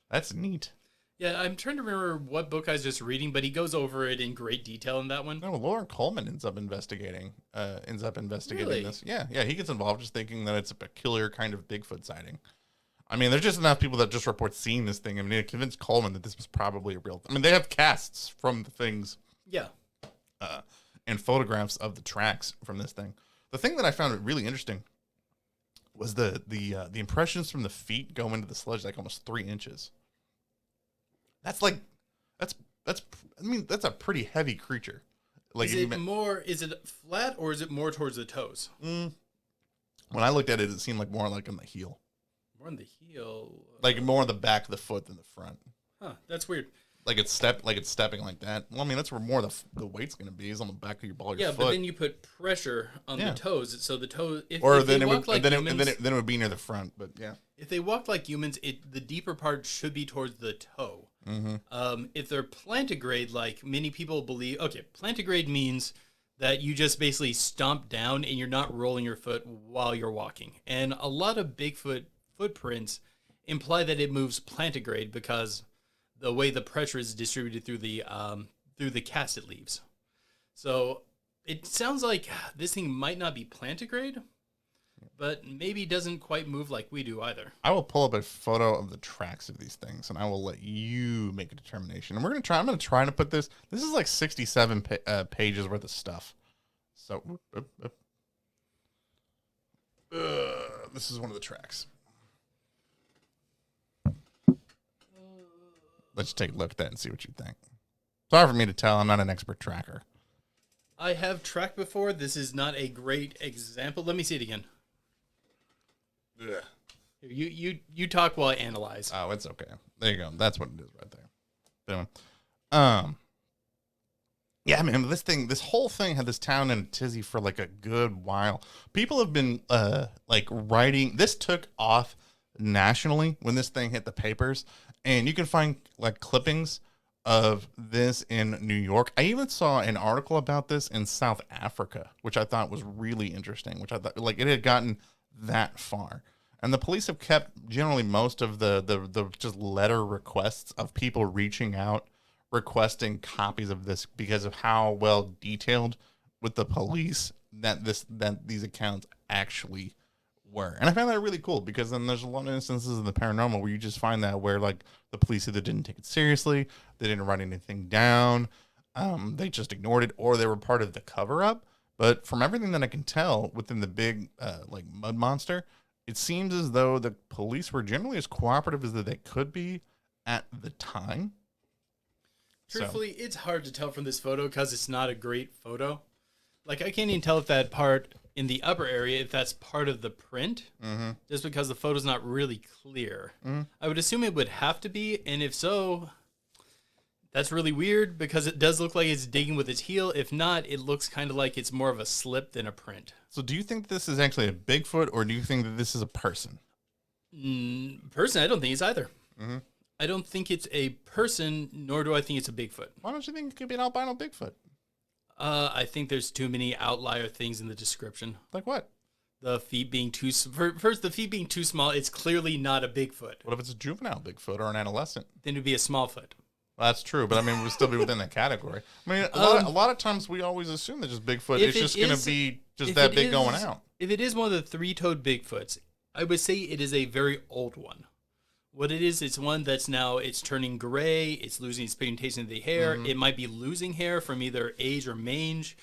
S2: that's neat.
S1: Yeah, I'm trying to remember what book I was just reading, but he goes over it in great detail in that one.
S2: No, Lauren Coleman ends up investigating
S1: Really?
S2: this. Yeah, he gets involved just thinking that it's a peculiar kind of Bigfoot sighting. I mean, there's just enough people that just report seeing this thing. I mean, it convinced Coleman that this was probably a real. I mean, they have casts from the things.
S1: Yeah.
S2: And photographs of the tracks from this thing. The thing that I found really interesting was the impressions from the feet go into the sludge like almost 3 inches. That's I mean, that's a pretty heavy creature. Like,
S1: is it flat or is it more towards the toes?
S2: When I looked at it, it seemed like more like on the heel.
S1: More on the heel.
S2: Like more on the back of the foot than the front.
S1: Huh, that's weird.
S2: Like it's stepping like that. Well, I mean, that's where more the weight's going to be is on the back of your ball, your foot.
S1: But then you put pressure on the toes, so the toes. If
S2: then
S1: they
S2: it
S1: walk
S2: would
S1: like humans,
S2: then it would be near the front. But yeah,
S1: if they walked like humans, the deeper part should be towards the toe. If they're plantigrade, like many people believe, plantigrade means that you just basically stomp down and you're not rolling your foot while you're walking. And a lot of Bigfoot footprints imply that it moves plantigrade because the way the pressure is distributed through the cast it leaves. So it sounds like this thing might not be plantigrade, but maybe doesn't quite move like we do either.
S2: I will pull up a photo of the tracks of these things, and I will let you make a determination. And I'm going to try to put this. This is like 67 pages worth of stuff. So this is one of the tracks. Let's take a look at that and see what you think. Sorry for me to tell. I'm not an expert tracker.
S1: I have tracked before. This is not a great example. Let me see it again.
S2: Yeah.
S1: You talk while I analyze.
S2: Oh, it's okay. There you go. That's what it is right there. Anyway, yeah, man, this whole thing had this town in a tizzy for like a good while. People have been like writing. This took off nationally when this thing hit the papers, and you can find like clippings of this in New York. I even saw an article about this in South Africa, which I thought was really interesting, which I thought like it had gotten that far. And the police have kept generally most of the just letter requests of people reaching out, requesting copies of this because of how well detailed with the police that these accounts actually were. And I found that really cool because then there's a lot of instances in the paranormal where you just find that where like the police either didn't take it seriously, they didn't write anything down, they just ignored it, or they were part of the cover up. But from everything that I can tell within the big like mud monster, it seems as though the police were generally as cooperative as they could be at the time.
S1: Truthfully, it's hard to tell from this photo because it's not a great photo. Like, I can't even tell if that part in the upper area, if that's part of the print, just because the photo's not really clear. I would assume it would have to be, and if so, that's really weird because it does look like it's digging with its heel. If not, it looks kind of like it's more of a slip than a print.
S2: So do you think this is actually a Bigfoot, or do you think that this is a person?
S1: Person, I don't think it's either. I don't think it's a person, nor do I think it's a Bigfoot.
S2: Why don't you think it could be an albino Bigfoot?
S1: I think there's too many outlier things in the description.
S2: Like what?
S1: The feet being too... First, the feet being too small, it's clearly not a Bigfoot.
S2: What if it's a juvenile Bigfoot or an adolescent?
S1: Then it would be a small foot.
S2: Well, that's true, but I mean, we'd still be within that category. I mean, a lot of times we always assume that just Bigfoot is just going to be just that big going out. If
S1: it is one of the three-toed Bigfoots, I would say it is a very old one. What it is, it's one that's now, it's turning gray, it's losing its pigmentation of the hair, it might be losing hair from either age or mange.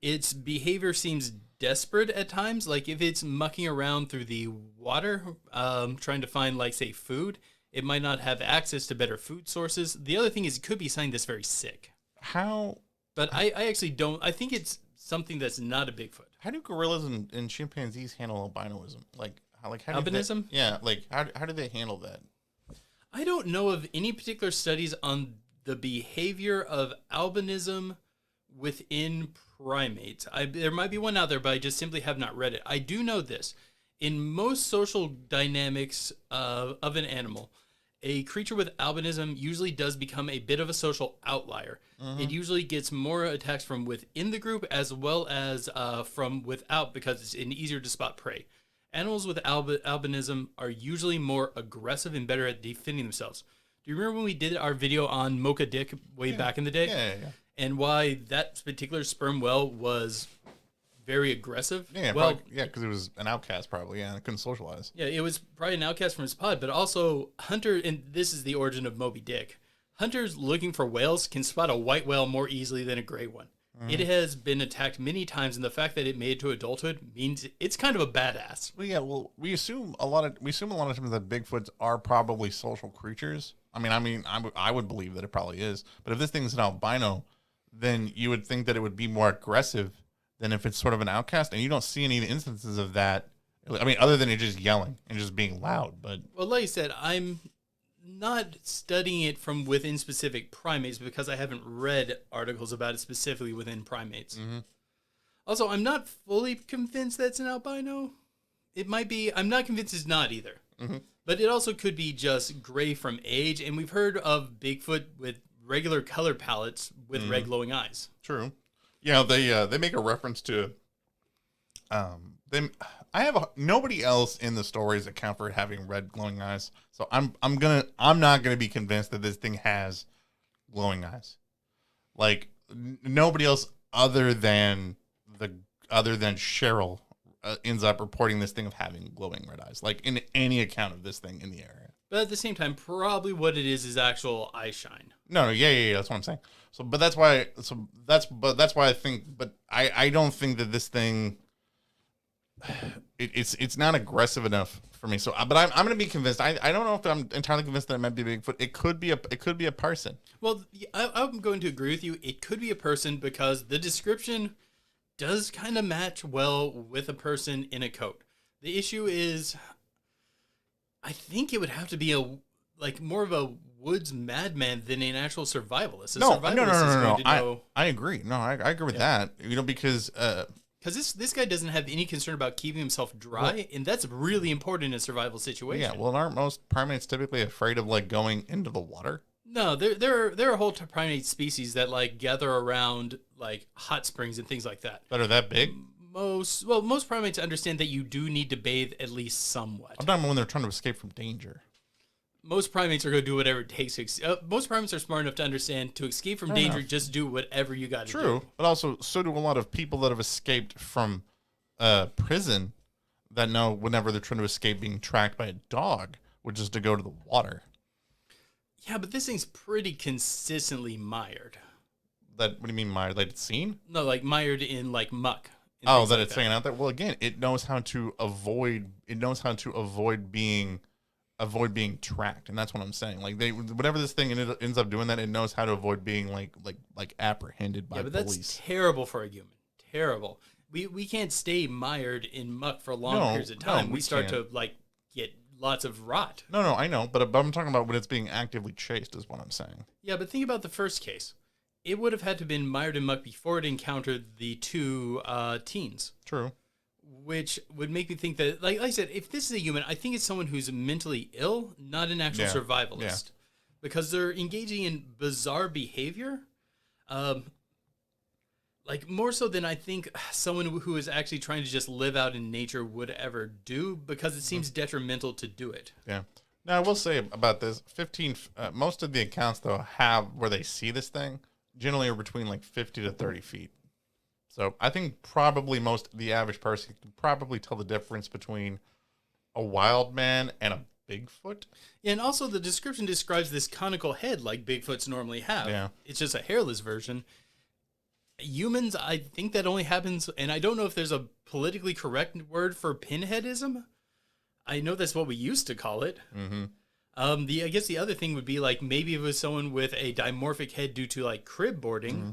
S1: Its behavior seems desperate at times, like if it's mucking around through the water, trying to find, like, say, food, it might not have access to better food sources. The other thing is it could be something that's very sick.
S2: How?
S1: But I actually don't, I think it's something that's not a Bigfoot.
S2: How do gorillas and chimpanzees handle albinoism? How
S1: albinism?
S2: How do they handle that?
S1: I don't know of any particular studies on the behavior of albinism within primates. There might be one out there, but I just simply have not read it. I do know this. In most social dynamics of an animal, a creature with albinism usually does become a bit of a social outlier. It usually gets more attacks from within the group as well as from without because it's easier to spot prey. Animals with albinism are usually more aggressive and better at defending themselves. Do you remember when we did our video on Mocha Dick way back in the day?
S2: Yeah.
S1: And why that particular sperm whale was very aggressive.
S2: Yeah,
S1: well,
S2: probably, yeah, because it was an outcast, probably. Yeah, and couldn't socialize.
S1: yeah, it was probably an outcast from his pod, but also Hunter, and this is the origin of Moby Dick. Hunters looking for whales can spot a white whale more easily than a gray one. It has been attacked many times, and the fact that it made it to adulthood means it's kind of a badass.
S2: Well, yeah. Well, we assume a lot of times that Bigfoots are probably social creatures. I would believe that it probably is. But if this thing is an albino, then you would think that it would be more aggressive than if it's sort of an outcast. And you don't see any instances of that. I mean, other than it just yelling and just being loud. But
S1: well, like I said, I'm not studying it from within specific primates because I haven't read articles about it specifically within primates.
S2: Mm-hmm.
S1: Also, I'm not fully convinced that's an albino. It might be. I'm not convinced it's not either.
S2: Mm-hmm.
S1: But it also could be just gray from age. And we've heard of Bigfoot with regular color palettes with red glowing eyes.
S2: True. Yeah, they make a reference to them. Nobody else in the stories account for it having red glowing eyes. So I'm not gonna be convinced that this thing has glowing eyes. Like nobody else other than Cheryl ends up reporting this thing of having glowing red eyes. Like in any account of this thing in the area.
S1: But at the same time, probably what it is actual eye shine.
S2: No, yeah, that's what I'm saying. That's why I think, but I don't think that this thing, it's not aggressive enough for me. So, but I'm going to be convinced. I don't know if I'm entirely convinced that it might be Bigfoot. It could be a person.
S1: Well, I'm going to agree with you. It could be a person because the description does kind of match well with a person in a coat. The issue is, I think it would have to be more of a woods madman than an actual survivalist.
S2: No.
S1: Know,
S2: I agree. No, I agree with that. Because
S1: this guy doesn't have any concern about keeping himself dry, and that's really important in a survival situation.
S2: Yeah. Well, aren't most primates typically afraid of going into the water?
S1: No, there are whole primate species that gather around hot springs and things like that.
S2: That are that big.
S1: Most primates understand that you do need to bathe at least somewhat.
S2: I'm talking about when they're trying to escape from danger.
S1: Most primates are going to do whatever it takes. Most primates are smart enough to understand to escape from danger, just do whatever you got to do.
S2: True, but also so do a lot of people that have escaped from prison that know whenever they're trying to escape being tracked by a dog, which is to go to the water.
S1: Yeah, but this thing's pretty consistently mired.
S2: What do you mean mired? Like it's seen?
S1: No, mired in muck.
S2: Oh, that it's hanging out there. Well, again, it knows how to avoid. It knows how to avoid being tracked, and that's what I'm saying. Whatever this thing ends up doing, that it knows how to avoid being apprehended by police.
S1: Yeah, but that's terrible for a human. Terrible. We can't stay mired in muck for long periods of time. We start to get lots of rot.
S2: No, I know, but I'm talking about when it's being actively chased, is what I'm saying.
S1: Yeah, but think about the first case. It would have had to have been mired in muck before it encountered the two teens.
S2: True.
S1: Which would make me think that, like I said, if this is a human, I think it's someone who's mentally ill, not an actual survivalist. Yeah. Because they're engaging in bizarre behavior. More so than I think someone who is actually trying to just live out in nature would ever do, because it seems detrimental to do it.
S2: Yeah. Now, I will say about this, most of the accounts, though, have where they see this thing, generally are between 50 to 30 feet. So I think probably the average person can probably tell the difference between a wild man and a Bigfoot.
S1: Yeah, and also the description describes this conical head like Bigfoots normally have.
S2: Yeah.
S1: It's just a hairless version. Humans, I think that only happens, and I don't know if there's a politically correct word for pinheadism. I know that's what we used to call it.
S2: Mm-hmm.
S1: I guess the other thing would be maybe it was someone with a dimorphic head due to crib boarding. Mm-hmm.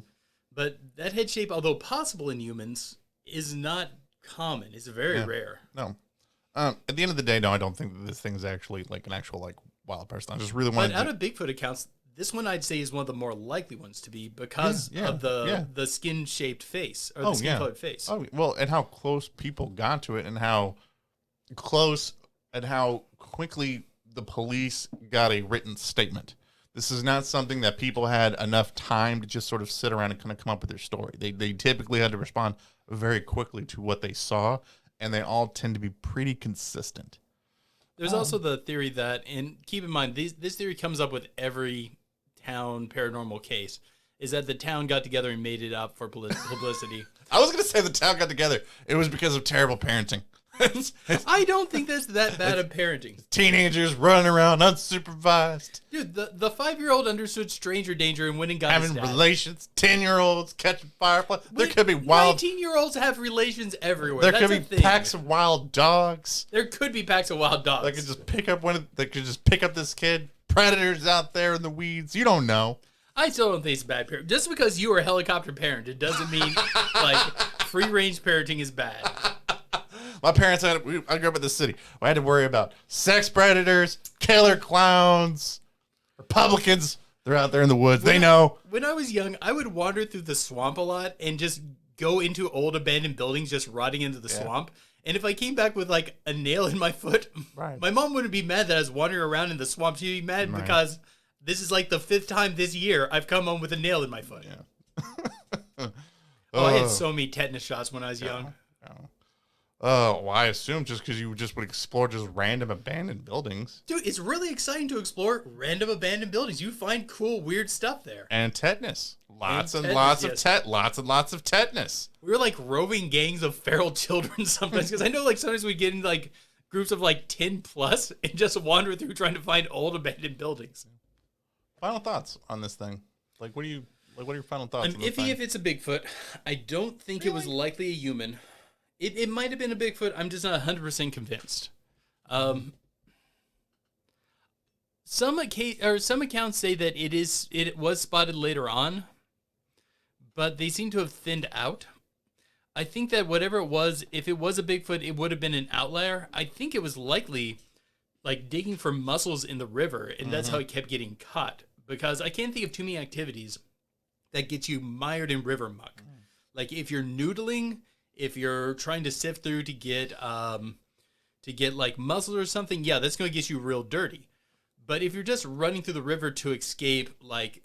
S1: But that head shape, although possible in humans, is not common. It's very rare.
S2: No. At the end of the day, no, I don't think that this thing's actually an actual wild person. I just really want
S1: to. But out of Bigfoot accounts, this one I'd say is one of the more likely ones to be because of the skin shaped face or the skin colored face.
S2: Oh well, and how close people got to it, and how close and how quickly the police got a written statement. This is not something that people had enough time to just sort of sit around and kind of come up with their story. They typically had to respond very quickly to what they saw, and they all tend to be pretty consistent.
S1: There's also the theory that, and keep in mind, this theory comes up with every town paranormal case, is that the town got together and made it up for publicity.
S2: I was gonna say the town got together. It was because of terrible parenting.
S1: I don't think that's that bad of parenting.
S2: Teenagers running around unsupervised.
S1: Dude, the 5-year-old understood stranger danger and went and got
S2: having
S1: his dad.
S2: relations. 10-year-olds catching fireflies. There could be wild.
S1: 19-year-olds have relations everywhere.
S2: There
S1: That's
S2: could be packs of wild dogs.
S1: There could be packs of wild dogs.
S2: They could just pick up They could just pick up this kid. Predators out there in the weeds. You don't know.
S1: I still don't think it's bad parenting. Just because you are a helicopter parent, it doesn't mean like free-range parenting is bad.
S2: My parents I grew up in the city. We had to worry about sex predators, killer clowns, Republicans. They're out there in the woods. They know.
S1: When I was young, I would wander through the swamp a lot and just go into old abandoned buildings, just rotting into the swamp. And if I came back with like a nail in my foot, my mom wouldn't be mad that I was wandering around in the swamp. She'd be mad because this is like the 5th time this year I've come home with a nail in my foot. Yeah. I had so many tetanus shots when I was young.
S2: Oh, well, I assume just because you just would explore just random abandoned buildings.
S1: Dude, it's really exciting to explore random abandoned buildings. You find cool, weird stuff there.
S2: And tetanus. Lots and lots of tetanus.
S1: We were like roving gangs of feral children sometimes, because I know like sometimes we get in like groups of like 10 plus and just wander through trying to find old abandoned buildings.
S2: Final thoughts on this thing? Like, what are your final thoughts?
S1: I'm iffy if it's a Bigfoot. I don't think it was likely a human. It might have been a Bigfoot. I'm just not 100% convinced. Some accounts say that it was spotted later on, but they seem to have thinned out. I think that whatever it was, if it was a Bigfoot, it would have been an outlier. I think it was likely like digging for mussels in the river, and that's how it kept getting caught. Because I can't think of too many activities that get you mired in river muck. Like if you're noodling, if you're trying to sift through to get like mussels or something, yeah, that's going to get you real dirty. But if you're just running through the river to escape, like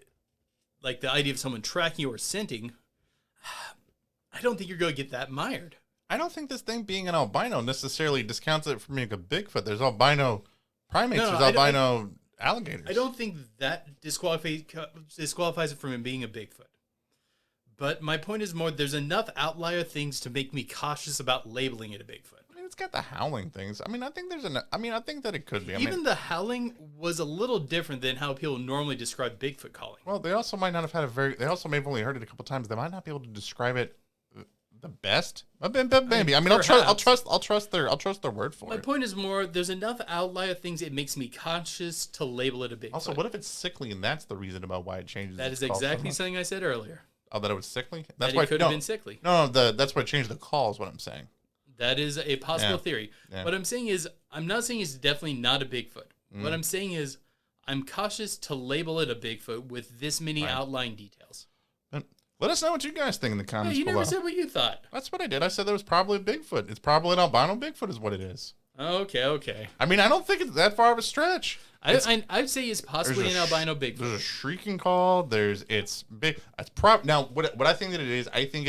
S1: the idea of someone tracking you or scenting, I don't think you're going to get that mired.
S2: I don't think this thing being an albino necessarily discounts it from being a Bigfoot. There's albino primates. There's albino alligators.
S1: I don't think that disqualifies it from it being a Bigfoot. But my point is more, there's enough outlier things to make me cautious about labeling it a Bigfoot.
S2: I mean, it's got the howling things. I mean, I think that it could be.
S1: The howling was a little different than how people normally describe Bigfoot calling.
S2: Well, they also might not have had they also may have only heard it a couple times. They might not be able to describe it the best. Maybe. I mean, I'll trust their word for it.
S1: My point is more, there's enough outlier things it makes me conscious to label it a Bigfoot.
S2: Also, what if it's sickly and that's the reason about why it changes?
S1: That is exactly something I said earlier.
S2: Oh, that it was sickly?
S1: That's why it could have been sickly.
S2: No, that's why it changed the call is what I'm saying.
S1: That is a possible theory. Yeah. What I'm saying is, I'm not saying it's definitely not a Bigfoot. What I'm saying is, I'm cautious to label it a Bigfoot with this many outlying details.
S2: Let us know what you guys think in the comments
S1: below.
S2: You
S1: never said what you thought.
S2: That's what I did. I said there was probably a Bigfoot. It's probably an albino Bigfoot is what it is.
S1: Okay.
S2: I mean, I don't think it's that far of a stretch.
S1: I'd say it's possibly an albino Bigfoot.
S2: There's a shrieking call. It's big. Now, what I think that it is, I think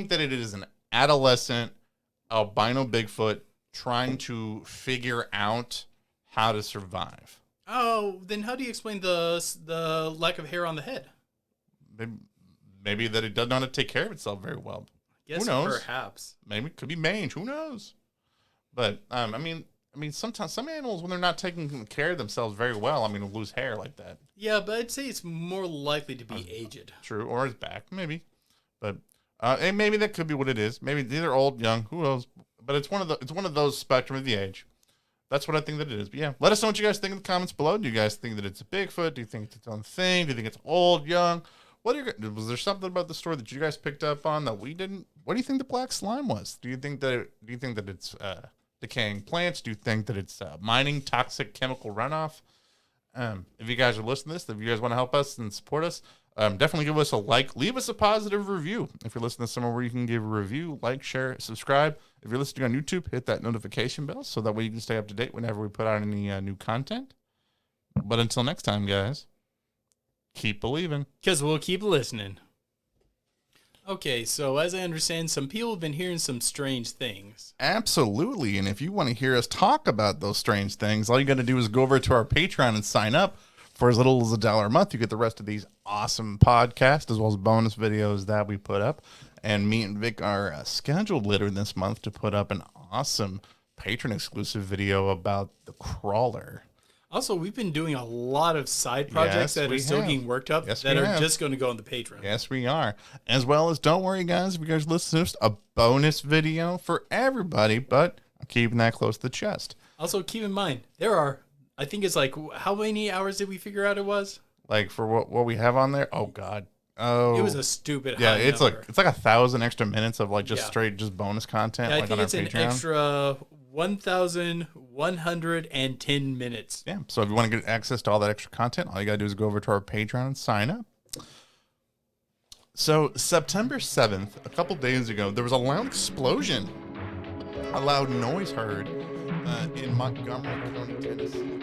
S2: that it is an adolescent albino Bigfoot trying to figure out how to survive.
S1: Oh, then how do you explain the lack of hair on the head?
S2: Maybe that it doesn't know how to take care of itself very well.
S1: Who knows? Perhaps.
S2: Maybe it could be mange. Who knows? But I mean, sometimes some animals, when they're not taking care of themselves very well, will lose hair like that.
S1: Yeah, but I'd say it's more likely to be aged.
S2: True, or his back, maybe. But and maybe that could be what it is. Maybe they're old, young, who knows? But it's one of those spectrum of the age. That's what I think that it is. But yeah, let us know what you guys think in the comments below. Do you guys think that it's a Bigfoot? Do you think it's its own thing? Do you think it's old, young? Was there something about the story that you guys picked up on that we didn't? What do you think the black slime was? Do you think that it's decaying plants? Do you think that it's mining toxic chemical runoff? If you guys are listening to this, if you guys want to help us and support us, definitely give us a like. Leave us a positive review. If you're listening to somewhere where you can give a review, like, share, subscribe. If you're listening on YouTube, hit that notification bell so that way you can stay up to date whenever we put out any new content. But until next time, guys, keep believing.
S1: Because we'll keep listening. Okay, so as I understand, some people have been hearing some strange things.
S2: Absolutely, and if you want to hear us talk about those strange things, all you got to do is go over to our Patreon and sign up For as little as $1 a month, you get the rest of these awesome podcasts as well as bonus videos that we put up. And me and Vic are scheduled later this month to put up an awesome patron exclusive video about the crawler.
S1: Also, we've been doing a lot of side projects that are still getting worked up that are just going to go on the Patreon.
S2: Yes, we are. As well as, don't worry, guys, because listen to a bonus video for everybody, but I'm keeping that close to the chest.
S1: Also, keep in mind, there are, I think it's like, how many hours did we figure out it was?
S2: Like, for what we have on there? Oh, God. Oh,
S1: it was a stupid
S2: high
S1: it's
S2: number. It's like 1,000 extra minutes of like just straight bonus content.
S1: Yeah, I
S2: like
S1: think
S2: on
S1: it's
S2: our
S1: an
S2: Patreon.
S1: extra 1,110 minutes.
S2: Yeah, so if you want to get access to all that extra content, all you gotta do is go over to our Patreon and sign up. So September 7th, a couple days ago, there was a loud explosion, a loud noise heard in Montgomery County, Tennessee.